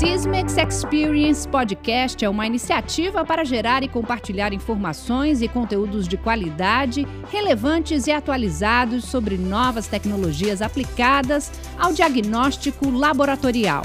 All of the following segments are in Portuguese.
Sysmex Experience Podcast é uma iniciativa para gerar e compartilhar informações e conteúdos de qualidade, relevantes e atualizados sobre novas tecnologias aplicadas ao diagnóstico laboratorial.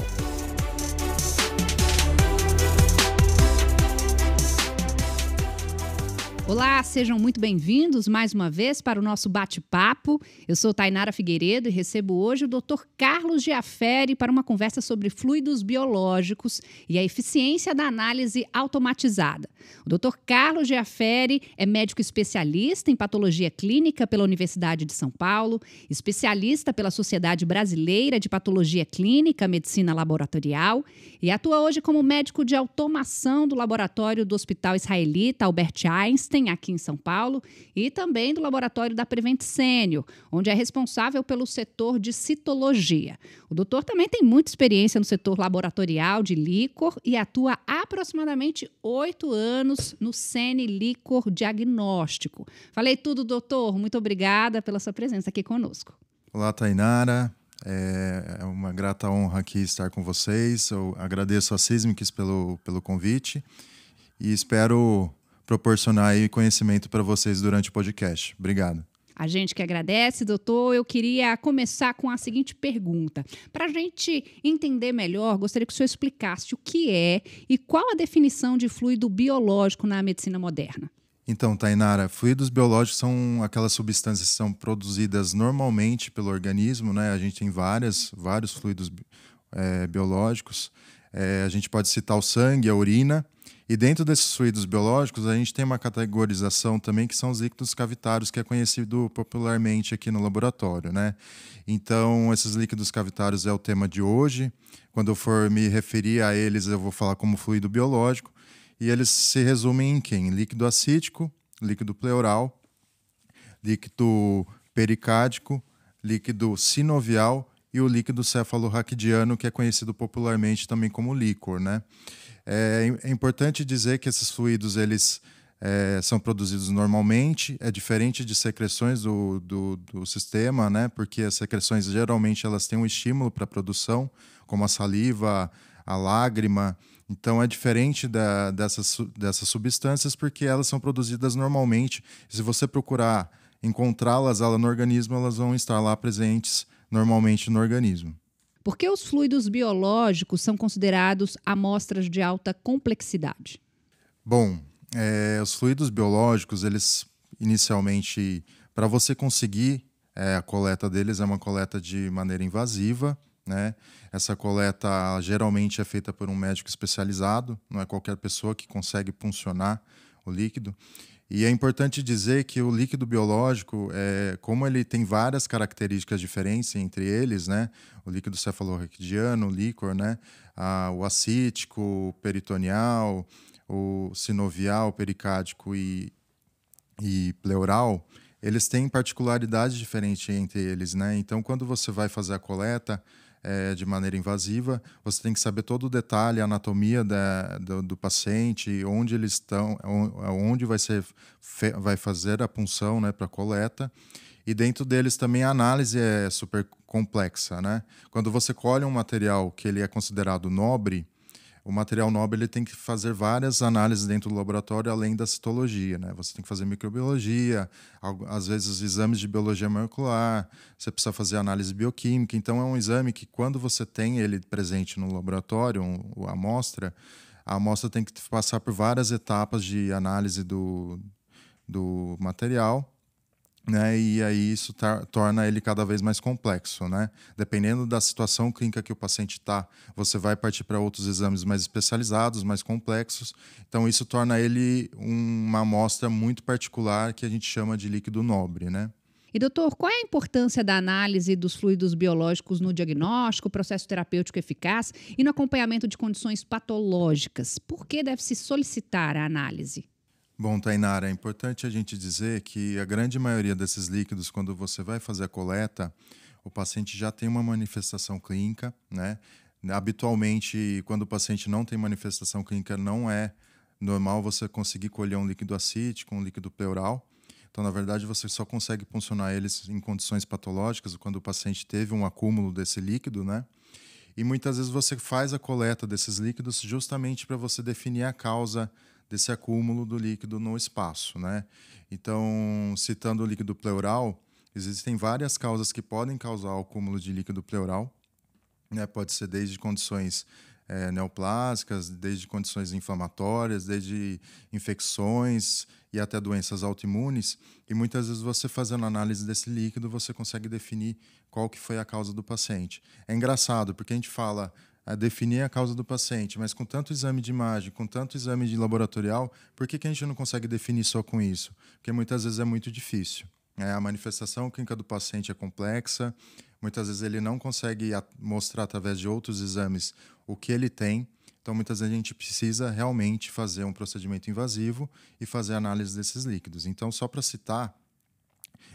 Olá, sejam muito bem-vindos mais uma vez para o nosso bate-papo. Eu sou Tainara Figueiredo e recebo hoje o Dr. Carlos Giaferi para uma conversa sobre fluidos biológicos e a eficiência da análise automatizada. O Dr. Carlos Giaferi é médico especialista em patologia clínica pela Universidade de São Paulo, especialista pela Sociedade Brasileira de Patologia Clínica, Medicina Laboratorial e atua hoje como médico de automação do laboratório do Hospital Israelita Albert Einstein, aqui em São Paulo, e também do laboratório da Prevent Senior, onde é responsável pelo setor de citologia. O doutor também tem muita experiência no setor laboratorial de líquor e atua há aproximadamente 8 anos no Sene Líquor Diagnóstico. Falei tudo, doutor. Muito obrigada pela sua presença aqui conosco. Olá, Tainara. É uma grata honra aqui estar com vocês. Eu agradeço a Sysmex pelo convite e espero proporcionar aí conhecimento para vocês durante o podcast. Obrigado. A gente que agradece, doutor. Eu queria começar com a seguinte pergunta. Para a gente entender melhor, gostaria que o senhor explicasse o que é e qual a definição de fluido biológico na medicina moderna. Então, Tainara, fluidos biológicos são aquelas substâncias que são produzidas normalmente pelo organismo, né? A gente tem vários fluidos biológicos. A gente pode citar o sangue, a urina. E dentro desses fluidos biológicos, a gente tem uma categorização também que são os líquidos cavitários, que é conhecido popularmente aqui no laboratório, né? Então, esses líquidos cavitários é o tema de hoje. Quando eu for me referir a eles, eu vou falar como fluido biológico. E eles se resumem em quem? Líquido acítico, líquido pleural, líquido pericárdico, líquido sinovial e o líquido cefalorraquidiano, que é conhecido popularmente também como líquor, né? É importante dizer que esses fluidos eles são produzidos normalmente, é diferente de secreções do sistema, né? Porque as secreções geralmente elas têm um estímulo para a produção, como a saliva, a lágrima. Então é diferente dessas substâncias porque elas são produzidas normalmente. E se você procurar encontrá-las no organismo, elas vão estar lá presentes normalmente no organismo. Por que os fluidos biológicos são considerados amostras de alta complexidade? Bom, os fluidos biológicos, eles inicialmente, para você conseguir a coleta deles, é uma coleta de maneira invasiva, né? Essa coleta geralmente é feita por um médico especializado, não é qualquer pessoa que consegue puncionar o líquido. E é importante dizer que o líquido biológico, como ele tem várias características diferentes entre eles, né? O líquido cefalorraquidiano, o líquor, né? O acítico, o peritoneal, o sinovial, pericárdico e pleural, eles têm particularidades diferentes entre eles, né? Então, quando você vai fazer a coleta de maneira invasiva, você tem que saber todo o detalhe, a anatomia do paciente, onde eles estão, onde vai fazer a punção, né, para a coleta. E dentro deles também a análise é super complexa, né? Quando você colhe um material que ele é considerado nobre, o material nobre ele tem que fazer várias análises dentro do laboratório, além da citologia, né? Você tem que fazer microbiologia, às vezes exames de biologia molecular, você precisa fazer análise bioquímica. Então, é um exame que, quando você tem ele presente no laboratório, a amostra tem que passar por várias etapas de análise do material, né? E aí isso torna ele cada vez mais complexo, né? Dependendo da situação clínica que o paciente está, você vai partir para outros exames mais especializados, mais complexos. Então isso torna ele uma amostra muito particular que a gente chama de líquido nobre, né? E, doutor, qual é a importância da análise dos fluidos biológicos no diagnóstico, processo terapêutico eficaz e no acompanhamento de condições patológicas? Por que deve-se solicitar a análise? Bom, Tainara, é importante a gente dizer que a grande maioria desses líquidos, quando você vai fazer a coleta, o paciente já tem uma manifestação clínica, né? Habitualmente, quando o paciente não tem manifestação clínica, não é normal você conseguir colher um líquido acítico, um líquido pleural. Então, na verdade, você só consegue puncionar eles em condições patológicas, quando o paciente teve um acúmulo desse líquido, né? E muitas vezes você faz a coleta desses líquidos justamente para você definir a causa desse acúmulo do líquido no espaço, né? Então, citando o líquido pleural, existem várias causas que podem causar o acúmulo de líquido pleural, né? Pode ser desde condições neoplásicas, desde condições inflamatórias, desde infecções e até doenças autoimunes. E muitas vezes você fazendo análise desse líquido, você consegue definir qual que foi a causa do paciente. É engraçado, porque a gente fala definir a causa do paciente, mas com tanto exame de imagem, com tanto exame de laboratorial, por que a gente não consegue definir só com isso? Porque muitas vezes é muito difícil. A manifestação clínica do paciente é complexa, muitas vezes ele não consegue mostrar através de outros exames o que ele tem, então muitas vezes a gente precisa realmente fazer um procedimento invasivo e fazer análise desses líquidos. Então, só para citar,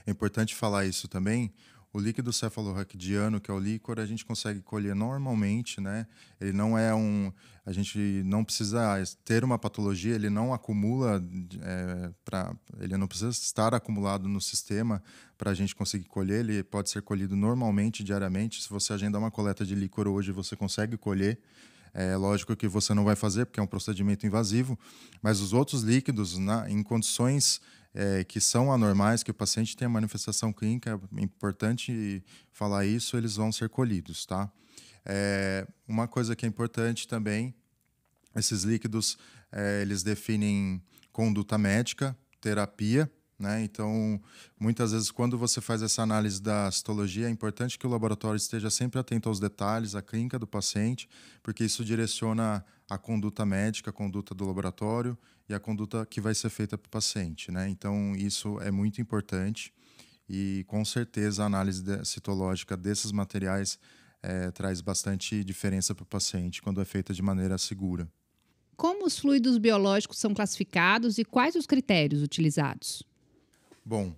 é importante falar isso também. O líquido cefalorraquidiano, que é o líquor, a gente consegue colher normalmente, né? Ele não é a gente não precisa ter uma patologia, ele não acumula, ele não precisa estar acumulado no sistema para a gente conseguir colher. Ele pode ser colhido normalmente, diariamente. Se você agendar uma coleta de líquor hoje, você consegue colher. É lógico que você não vai fazer, porque é um procedimento invasivo, mas os outros líquidos, em condições que são anormais, que o paciente tem a manifestação clínica, é importante falar isso, eles vão ser colhidos, tá? Uma coisa que é importante também, esses líquidos, eles definem conduta médica, terapia, né? Então, muitas vezes, quando você faz essa análise da citologia, é importante que o laboratório esteja sempre atento aos detalhes, à clínica do paciente, porque isso direciona a conduta médica, a conduta do laboratório e a conduta que vai ser feita para o paciente, né? Então, isso é muito importante e, com certeza, a análise citológica desses materiais traz bastante diferença para o paciente quando é feita de maneira segura. Como os fluidos biológicos são classificados e quais os critérios utilizados? Bom,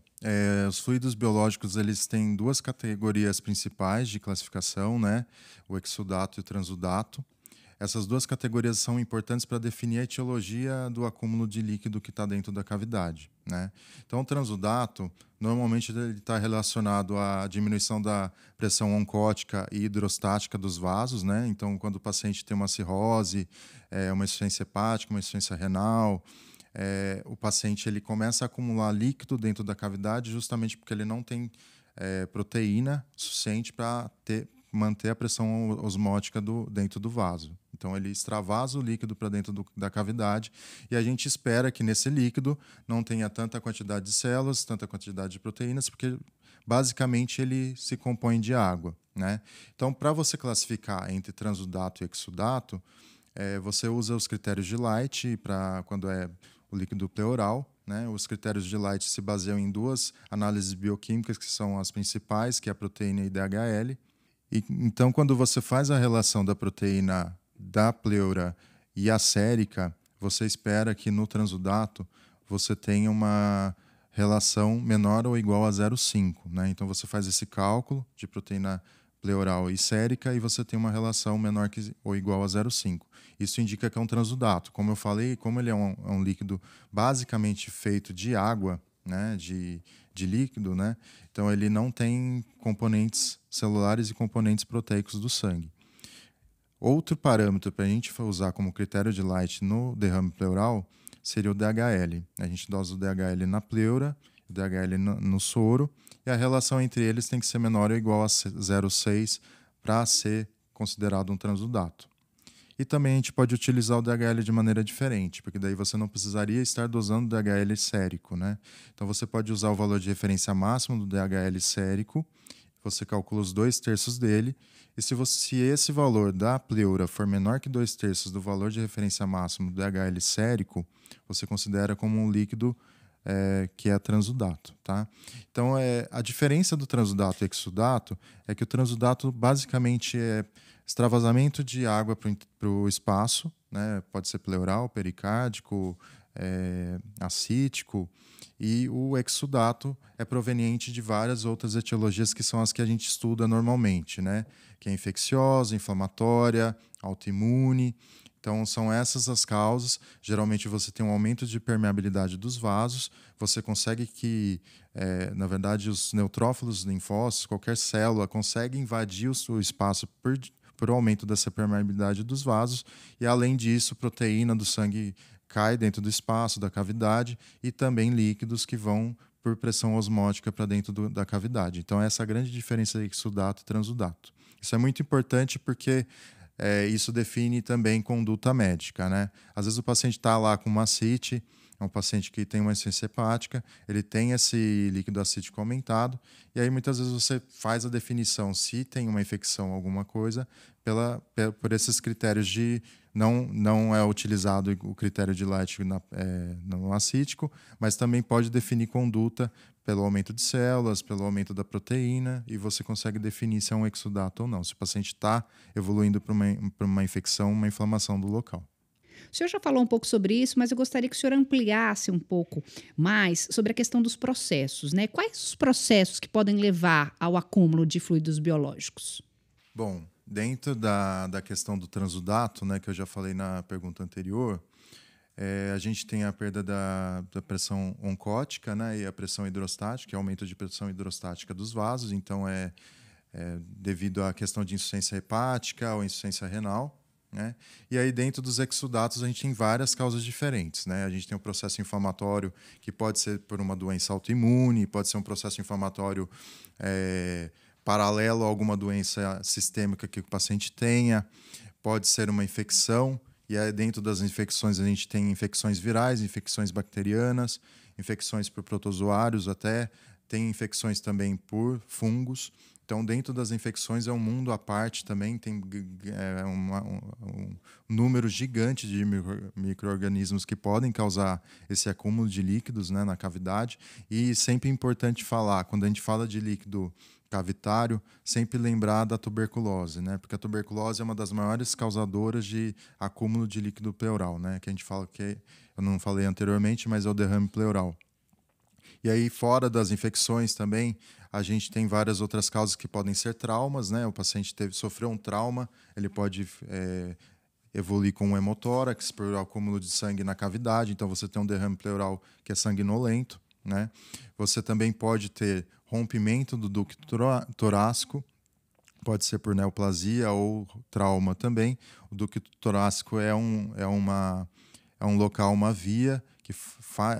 os fluidos biológicos eles têm duas categorias principais de classificação, né? O exudato e o transudato. Essas duas categorias são importantes para definir a etiologia do acúmulo de líquido que está dentro da cavidade, né? Então, o transudato, normalmente ele está relacionado à diminuição da pressão oncótica e hidrostática dos vasos, né? Então, quando o paciente tem uma cirrose, uma insuficiência hepática, uma insuficiência renal, o paciente ele começa a acumular líquido dentro da cavidade justamente porque ele não tem proteína suficiente para manter a pressão osmótica dentro do vaso. Então, ele extravasa o líquido para dentro da cavidade e a gente espera que nesse líquido não tenha tanta quantidade de células, tanta quantidade de proteínas, porque basicamente ele se compõe de água, né? Então, para você classificar entre transudato e exudato, você usa os critérios de Light para quando é o líquido pleural, né? Os critérios de Light se baseiam em duas análises bioquímicas que são as principais, que é a proteína e DHL. Então, quando você faz a relação da proteína da pleura e a sérica, você espera que no transudato você tenha uma relação menor ou igual a 0,5, né? Então, você faz esse cálculo de proteína pleural e sérica e você tem uma relação menor ou igual a 0,5. Isso indica que é um transudato. Como eu falei, como ele é um líquido basicamente feito de água, né, de líquido, né, então ele não tem componentes celulares e componentes proteicos do sangue. Outro parâmetro para a gente usar como critério de Light no derrame pleural seria o DHL. A gente dosa o DHL na pleura, o DHL no soro, e a relação entre eles tem que ser menor ou igual a 0,6 para ser considerado um transudato. E também a gente pode utilizar o DHL de maneira diferente, porque daí você não precisaria estar dosando o DHL sérico, né? Então você pode usar o valor de referência máximo do DHL sérico, você calcula os 2/3 dele, e se esse valor da pleura for menor que 2/3 do valor de referência máximo do DHL sérico, você considera como um líquido que é transudato, tá? Então, a diferença do transudato e exudato é que o transudato basicamente é extravasamento de água para o espaço, né? Pode ser pleural, pericárdico, acítico, e o exudato é proveniente de várias outras etiologias que são as que a gente estuda normalmente, né? Que é infecciosa, inflamatória, autoimune. Então, são essas as causas. Geralmente, você tem um aumento de permeabilidade dos vasos. Você consegue que, na verdade, os neutrófilos linfócitos, qualquer célula, consegue invadir o seu espaço por aumento dessa permeabilidade dos vasos, e além disso, proteína do sangue cai dentro do espaço da cavidade e também líquidos que vão por pressão osmótica para dentro da cavidade. Então, essa é a grande diferença entre exudato e transudato. Isso é muito importante porque isso define também conduta médica, né? Às vezes o paciente está lá com uma ascite, é um paciente que tem uma insuficiência hepática, ele tem esse líquido acítico aumentado, e aí muitas vezes você faz a definição se tem uma infecção ou alguma coisa por esses critérios de não é utilizado o critério de Light no acítico, mas também pode definir conduta pelo aumento de células, pelo aumento da proteína, e você consegue definir se é um exudato ou não, se o paciente está evoluindo para uma infecção, uma inflamação do local. O senhor já falou um pouco sobre isso, mas eu gostaria que o senhor ampliasse um pouco mais sobre a questão dos processos, né? Quais os processos que podem levar ao acúmulo de fluidos biológicos? Bom, dentro da questão do transudato, né, que eu já falei na pergunta anterior, a gente tem a perda da pressão oncótica, né, e a pressão hidrostática, aumento de pressão hidrostática dos vasos, então devido à questão de insuficiência hepática ou insuficiência renal. Né? E aí, dentro dos exudatos, a gente tem várias causas diferentes. Né? A gente tem um processo inflamatório que pode ser por uma doença autoimune, pode ser um processo inflamatório paralelo a alguma doença sistêmica que o paciente tenha, pode ser uma infecção, e aí, dentro das infecções a gente tem infecções virais, infecções bacterianas, infecções por protozoários até, tem infecções também por fungos. Então, dentro das infecções é um mundo à parte também, tem um número gigante de micro-organismos que podem causar esse acúmulo de líquidos, né, na cavidade. E sempre é importante falar, quando a gente fala de líquido cavitário, sempre lembrar da tuberculose, né? Porque a tuberculose é uma das maiores causadoras de acúmulo de líquido pleural, né? Que a gente fala eu não falei anteriormente, mas é o derrame pleural. E aí, fora das infecções também, a gente tem várias outras causas que podem ser traumas, né? O paciente sofreu um trauma, ele pode evoluir com um hemotórax por acúmulo de sangue na cavidade, então você tem um derrame pleural que é sanguinolento, né? Você também pode ter rompimento do ducto torácico, pode ser por neoplasia ou trauma também. O ducto torácico é um local, uma via que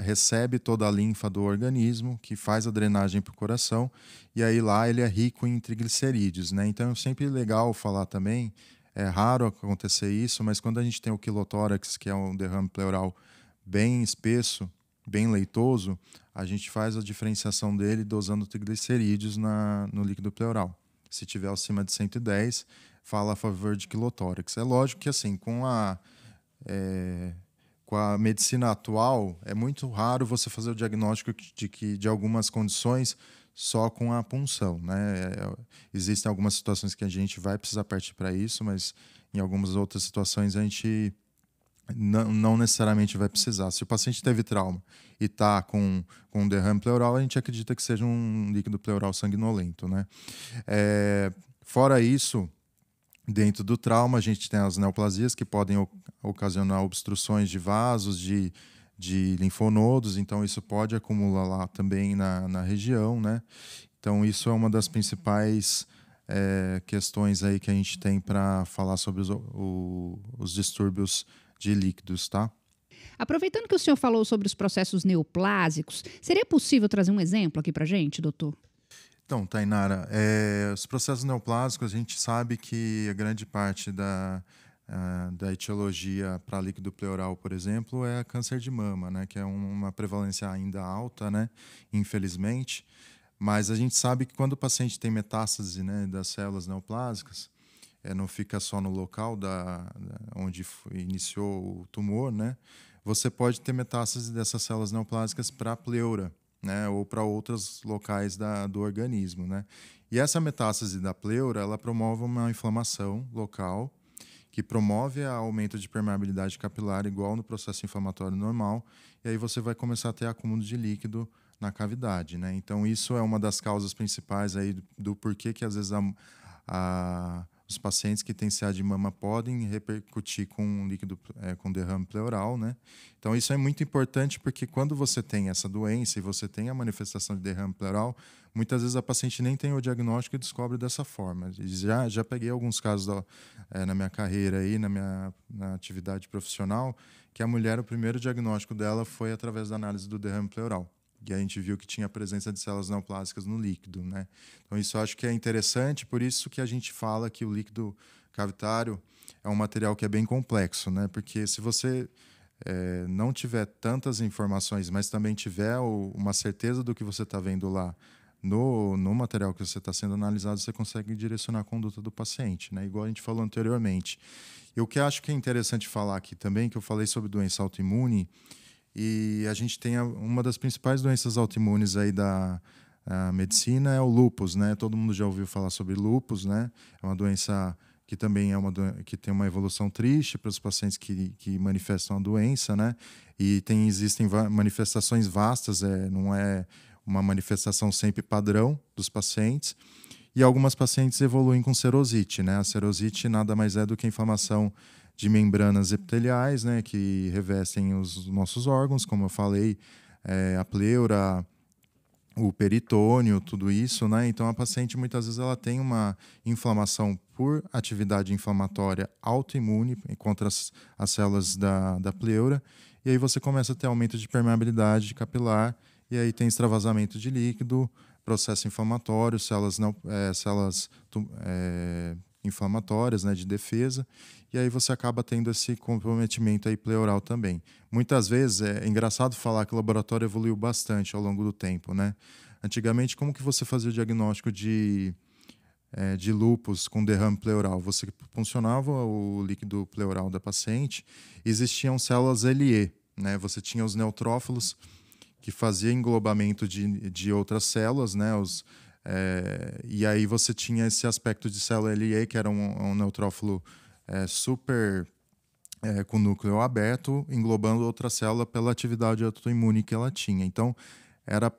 recebe toda a linfa do organismo, que faz a drenagem para o coração, e aí lá ele é rico em triglicerídeos, né? Então é sempre legal falar também, é raro acontecer isso, mas quando a gente tem o quilotórax, que é um derrame pleural bem espesso, bem leitoso, a gente faz a diferenciação dele dosando triglicerídeos no líquido pleural. Se tiver acima de 110, fala a favor de quilotórax. É lógico que assim, com a medicina atual, é muito raro você fazer o diagnóstico de algumas condições só com a punção, né? Existem algumas situações que a gente vai precisar partir para isso, mas em algumas outras situações a gente não necessariamente vai precisar. Se o paciente teve trauma e está com um derrame pleural, a gente acredita que seja um líquido pleural sanguinolento, né? Fora isso, dentro do trauma, a gente tem as neoplasias que podem ocasionar obstruções de vasos, de linfonodos, então isso pode acumular lá também na região, né? Então isso é uma das principais questões aí que a gente tem para falar sobre os distúrbios de líquidos, tá? Aproveitando que o senhor falou sobre os processos neoplásicos, seria possível trazer um exemplo aqui para a gente, doutor? Então, Tainara, os processos neoplásicos, a gente sabe que a grande parte da etiologia para líquido pleural, por exemplo, é câncer de mama, né? Que é uma prevalência ainda alta, né? Infelizmente. Mas a gente sabe que quando o paciente tem metástase, né, das células neoplásicas, não fica só no local onde iniciou o tumor, né? Você pode ter metástase dessas células neoplásicas para a pleura, né? Ou para outros locais do organismo, né? E essa metástase da pleura, ela promove uma inflamação local, que promove o aumento de permeabilidade capilar, igual no processo inflamatório normal, e aí você vai começar a ter acúmulo de líquido na cavidade, né? Então, isso é uma das causas principais aí do porquê que, às vezes, os pacientes que têm CA de mama podem repercutir com líquido, com derrame pleural, né? Então, isso é muito importante porque quando você tem essa doença e você tem a manifestação de derrame pleural, muitas vezes a paciente nem tem o diagnóstico e descobre dessa forma. Já peguei alguns casos na minha carreira, aí, na atividade profissional, que a mulher, o primeiro diagnóstico dela foi através da análise do derrame pleural. E a gente viu que tinha a presença de células neoplásicas no líquido, né? Então, isso eu acho que é interessante, por isso que a gente fala que o líquido cavitário é um material que é bem complexo, né? Porque se você não tiver tantas informações, mas também tiver uma certeza do que você está vendo lá no material que você está sendo analisado, você consegue direcionar a conduta do paciente, né? Igual a gente falou anteriormente. E o que eu acho que é interessante falar aqui também, que eu falei sobre doença autoimune, e a gente tem uma das principais doenças autoimunes aí da medicina é o lúpus, né? Todo mundo já ouviu falar sobre lúpus, né? É uma doença que também que tem uma evolução triste para os pacientes que manifestam a doença, né? E existem manifestações vastas, não é uma manifestação sempre padrão dos pacientes. E algumas pacientes evoluem com serosite, né? A serosite nada mais é do que a inflamação de membranas epiteliais, né, que revestem os nossos órgãos, como eu falei, a pleura, o peritônio, tudo isso, né? Então a paciente muitas vezes ela tem uma inflamação por atividade inflamatória autoimune contra as células da pleura, e aí você começa a ter aumento de permeabilidade capilar, e aí tem extravasamento de líquido, processo inflamatório, células inflamatórias, né, de defesa, e aí você acaba tendo esse comprometimento aí pleural também. Muitas vezes é engraçado falar que o laboratório evoluiu bastante ao longo do tempo, né? Antigamente, como que você fazia o diagnóstico de lúpus com derrame pleural? Você funcionava o líquido pleural da paciente, existiam células LE, né? Você tinha os neutrófilos que faziam englobamento de outras células, né? E aí você tinha esse aspecto de célula LE, que era um neutrófilo super com núcleo aberto, englobando outra célula pela atividade autoimune que ela tinha. Então, era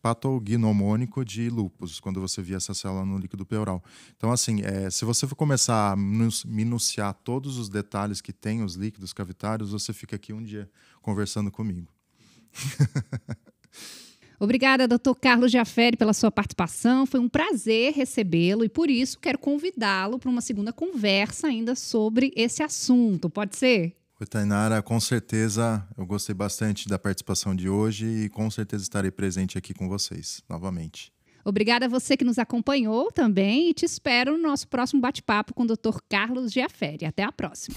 patognomônico de lúpus, quando você via essa célula no líquido pleural. Então, assim, se você for começar a minuciar todos os detalhes que tem os líquidos cavitários, você fica aqui um dia conversando comigo. Obrigada, Dr. Carlos Giafferi, pela sua participação. Foi um prazer recebê-lo e, por isso, quero convidá-lo para uma segunda conversa ainda sobre esse assunto. Pode ser? Oi, Tainara, com certeza eu gostei bastante da participação de hoje e com certeza estarei presente aqui com vocês novamente. Obrigada a você que nos acompanhou também e te espero no nosso próximo bate-papo com o Dr. Carlos Giafferi. Até a próxima.